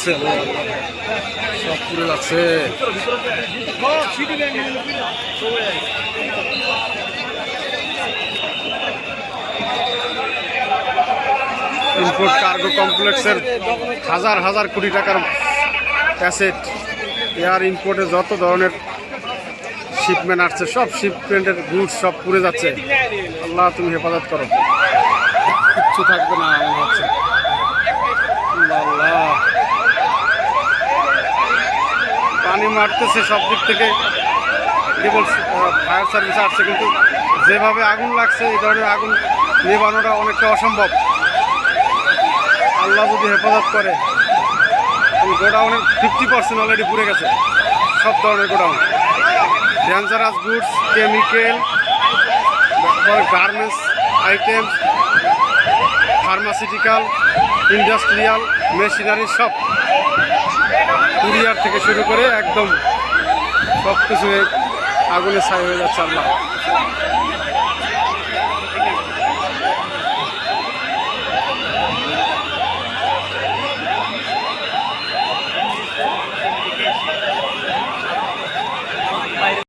যাচ্ছে, সব পুড়ে যাচ্ছে। ইম্পোর্ট কার্গো কমপ্লেক্সের হাজার হাজার কোটি টাকার অ্যাসেট, এয়ার ইম্পোর্টে যত ধরনের শিপমেন্ট আসছে সব শিপমেন্টের গুডস সব পুড়ে যাচ্ছে। আল্লাহ তুমি হেফাজত করো, কিচ্ছু থাকবে না মনে হচ্ছে। আল্লাহ, পানি মারতেছে সব দিক থেকে, কেবল ফায়ার সার্ভিস আসছে, কিন্তু যেভাবে আগুন লাগছে এই ধরনের আগুন নেভানোটা অনেকটা অসম্ভব। আল্লাহ যদি হেফাজত করে। গোডাউনের 50% অলরেডি পুড়ে গেছে, সব ধরনের godown, dangerous goods, chemical, garments items, pharmaceutical, industrial machinery, সব কুরিয়ার থেকে শুরু করে একদম সব কিছু আগুনে ছাই হয়ে যাচ্ছে। আল্লাহ